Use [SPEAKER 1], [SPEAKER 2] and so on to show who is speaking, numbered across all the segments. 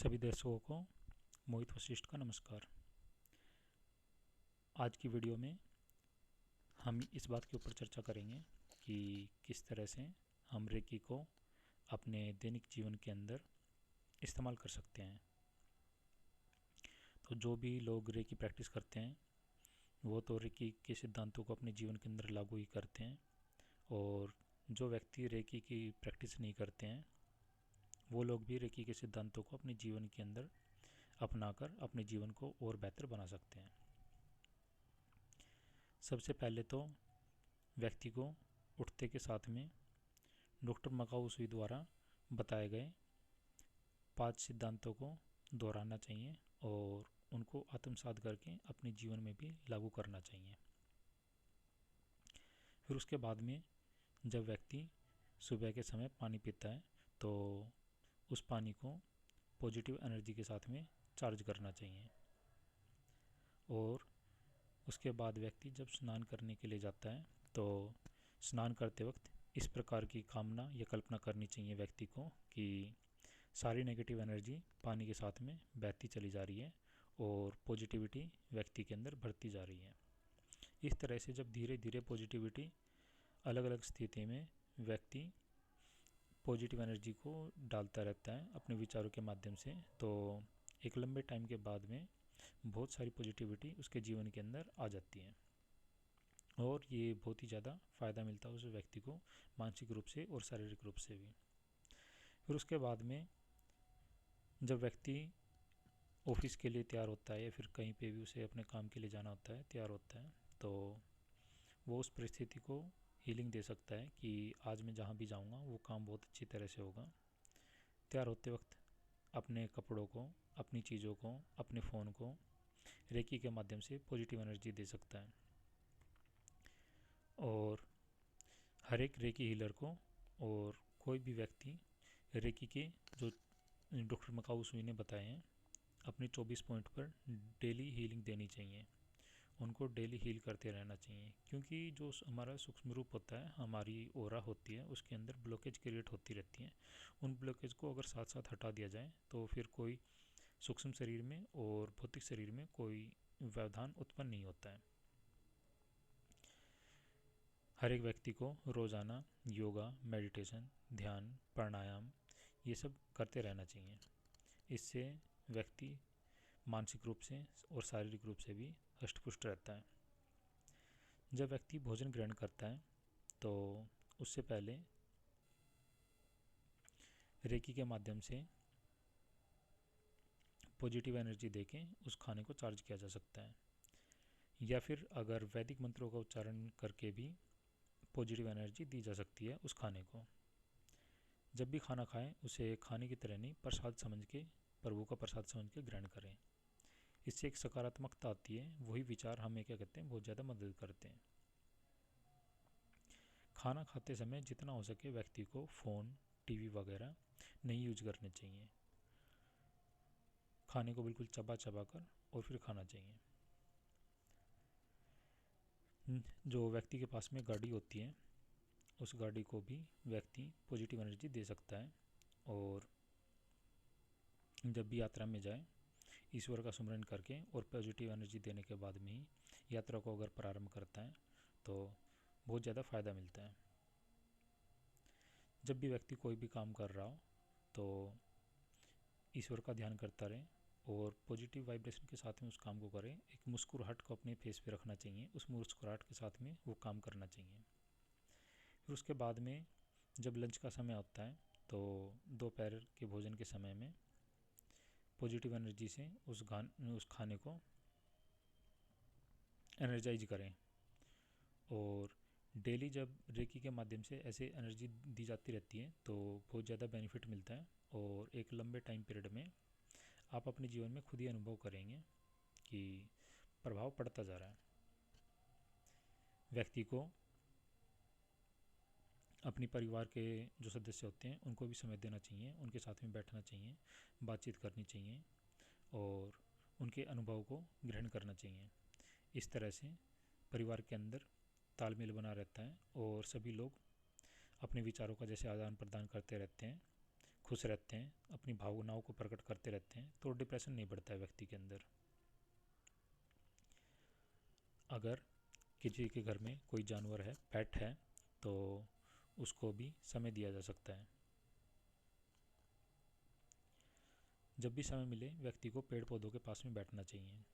[SPEAKER 1] सभी दर्शकों को मोहित वशिष्ठ का नमस्कार। आज की वीडियो में हम इस बात के ऊपर चर्चा करेंगे कि किस तरह से हम रेकी को अपने दैनिक जीवन के अंदर इस्तेमाल कर सकते हैं। तो जो भी लोग रेकी प्रैक्टिस करते हैं वो तो रेकी के सिद्धांतों को अपने जीवन के अंदर लागू ही करते हैं, और जो व्यक्ति रेकी की प्रैक्टिस नहीं करते हैं वो लोग भी रेकी के सिद्धांतों को अपने जीवन के अंदर अपनाकर अपने जीवन को और बेहतर बना सकते हैं। सबसे पहले तो व्यक्ति को उठते के साथ में डॉक्टर मकाऊ सुई द्वारा बताए गए 5 सिद्धांतों को दोहराना चाहिए और उनको आत्मसात करके अपने जीवन में भी लागू करना चाहिए। फिर उसके बाद में जब व्यक्ति सुबह के समय पानी पीता है तो उस पानी को पॉजिटिव एनर्जी के साथ में चार्ज करना चाहिए, और उसके बाद व्यक्ति जब स्नान करने के लिए जाता है तो स्नान करते वक्त इस प्रकार की कामना या कल्पना करनी चाहिए व्यक्ति को कि सारी नेगेटिव एनर्जी पानी के साथ में बहती चली जा रही है और पॉजिटिविटी व्यक्ति के अंदर बढ़ती जा रही है। इस तरह से जब धीरे धीरे पॉजिटिविटी अलग अलग स्थिति में व्यक्ति पॉजिटिव एनर्जी को डालता रहता है अपने विचारों के माध्यम से, तो एक लंबे टाइम के बाद में बहुत सारी पॉजिटिविटी उसके जीवन के अंदर आ जाती है और ये बहुत ही ज़्यादा फ़ायदा मिलता है उस व्यक्ति को मानसिक रूप से और शारीरिक रूप से भी। फिर उसके बाद में जब व्यक्ति ऑफिस के लिए तैयार होता है या फिर कहीं पे भी उसे अपने काम के लिए जाना होता है, तैयार होता है, तो वो उस परिस्थिति को हीलिंग दे सकता है कि आज मैं जहाँ भी जाऊँगा वो काम बहुत अच्छी तरह से होगा। तैयार होते वक्त अपने कपड़ों को, अपनी चीज़ों को, अपने फ़ोन को रेकी के माध्यम से पॉजिटिव एनर्जी दे सकता है। और हर एक रेकी हीलर को और कोई भी व्यक्ति रेकी के जो डॉक्टर मकाऊ सुई ने बताए हैं अपने 24 पॉइंट पर डेली हीलिंग देनी चाहिए, उनको डेली हील करते रहना चाहिए, क्योंकि जो हमारा सूक्ष्म रूप होता है, हमारी ओरा होती है, उसके अंदर ब्लॉकेज क्रिएट होती रहती है। उन ब्लॉकेज को अगर साथ साथ हटा दिया जाए तो फिर कोई सूक्ष्म शरीर में और भौतिक शरीर में कोई व्यवधान उत्पन्न नहीं होता है। हर एक व्यक्ति को रोज़ाना योगा, मेडिटेशन, ध्यान, प्राणायाम ये सब करते रहना चाहिए। इससे व्यक्ति मानसिक रूप से और शारीरिक रूप से भी हष्टपुष्ट रहता है। जब व्यक्ति भोजन ग्रहण करता है तो उससे पहले रेकी के माध्यम से पॉजिटिव एनर्जी देके उस खाने को चार्ज किया जा सकता है, या फिर अगर वैदिक मंत्रों का उच्चारण करके भी पॉजिटिव एनर्जी दी जा सकती है उस खाने को। जब भी खाना खाएं उसे खाने की तरह नहीं, प्रसाद समझ के, प्रभु का प्रसाद समझ के ग्रहण करें। इससे एक सकारात्मकता आती है, वही विचार हमें क्या कहते हैं बहुत ज़्यादा मदद करते हैं। खाना खाते समय जितना हो सके व्यक्ति को फ़ोन, टीवी वगैरह नहीं यूज करने चाहिए। खाने को बिल्कुल चबा चबा कर और फिर खाना चाहिए। जो व्यक्ति के पास में गाड़ी होती है उस गाड़ी को भी व्यक्ति पॉजिटिव एनर्जी दे सकता है, और जब भी यात्रा में जाए ईश्वर का सुमिरन करके और पॉजिटिव एनर्जी देने के बाद में ही यात्रा को अगर प्रारंभ करता है तो बहुत ज़्यादा फ़ायदा मिलता है। जब भी व्यक्ति कोई भी काम कर रहा हो तो ईश्वर का ध्यान करता रहे और पॉजिटिव वाइब्रेशन के साथ में उस काम को करे। एक मुस्कुराहट को अपने फेस पे रखना चाहिए, उस मुस्कुराहट के साथ में वो काम करना चाहिए। फिर उसके बाद में जब लंच का समय होता है तो दोपहर के भोजन के समय में पॉजिटिव एनर्जी से उस खाने को एनर्जाइज करें, और डेली जब रेकी के माध्यम से ऐसे एनर्जी दी जाती रहती है तो बहुत ज़्यादा बेनिफिट मिलता है, और एक लंबे टाइम पीरियड में आप अपने जीवन में खुद ही अनुभव करेंगे कि प्रभाव पड़ता जा रहा है। व्यक्ति को अपने परिवार के जो सदस्य होते हैं उनको भी समय देना चाहिए, उनके साथ में बैठना चाहिए, बातचीत करनी चाहिए और उनके अनुभव को ग्रहण करना चाहिए। इस तरह से परिवार के अंदर तालमेल बना रहता है और सभी लोग अपने विचारों का जैसे आदान प्रदान करते रहते हैं, खुश रहते हैं, अपनी भावनाओं को प्रकट करते रहते हैं, तो डिप्रेशन नहीं बढ़ता है व्यक्ति के अंदर। अगर किसी के घर में कोई जानवर है, पेट है, तो उसको भी समय दिया जा सकता है। जब भी समय मिले व्यक्ति को पेड़ पौधों के पास में बैठना चाहिए,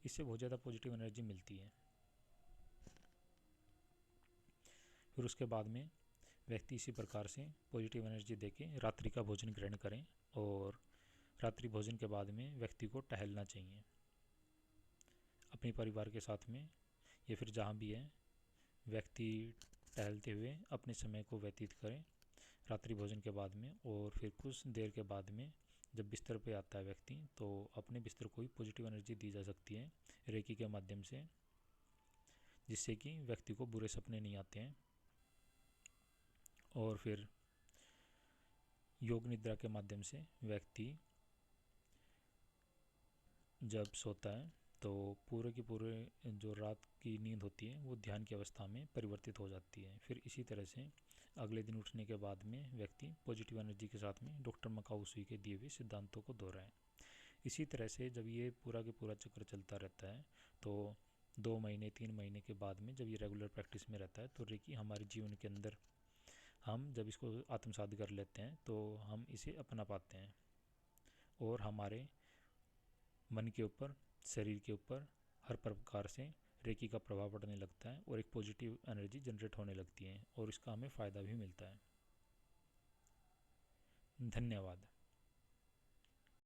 [SPEAKER 1] इससे बहुत ज़्यादा पॉजिटिव एनर्जी मिलती है। फिर उसके बाद में व्यक्ति इसी प्रकार से पॉजिटिव एनर्जी देके रात्रि का भोजन ग्रहण करें, और रात्रि भोजन के बाद में व्यक्ति को टहलना चाहिए अपने परिवार के साथ में, या फिर जहाँ भी है व्यक्ति टहलते हुए अपने समय को व्यतीत करें रात्रि भोजन के बाद में। और फिर कुछ देर के बाद में जब बिस्तर पे आता है व्यक्ति, तो अपने बिस्तर को भी पॉजिटिव एनर्जी दी जा सकती है रेकी के माध्यम से, जिससे कि व्यक्ति को बुरे सपने नहीं आते हैं। और फिर योग निद्रा के माध्यम से व्यक्ति जब सोता है तो पूरे की पूरे जो रात की नींद होती है वो ध्यान की अवस्था में परिवर्तित हो जाती है। फिर इसी तरह से अगले दिन उठने के बाद में व्यक्ति पॉजिटिव एनर्जी के साथ में डॉक्टर मकाऊ सुई के दिए हुए सिद्धांतों को दोहराए। इसी तरह से जब ये पूरा के पूरा चक्र चलता रहता है, तो 2 महीने 3 महीने के बाद में जब ये रेगुलर प्रैक्टिस में रहता है, तो रेकी हमारे जीवन के अंदर हम जब इसको आत्मसात कर लेते हैं तो हम इसे अपना पाते हैं, और हमारे मन के ऊपर, शरीर के ऊपर हर प्रकार से रेकी का प्रभाव पड़ने लगता है, और एक पॉजिटिव एनर्जी जनरेट होने लगती है, और इसका हमें फ़ायदा भी मिलता है। धन्यवाद।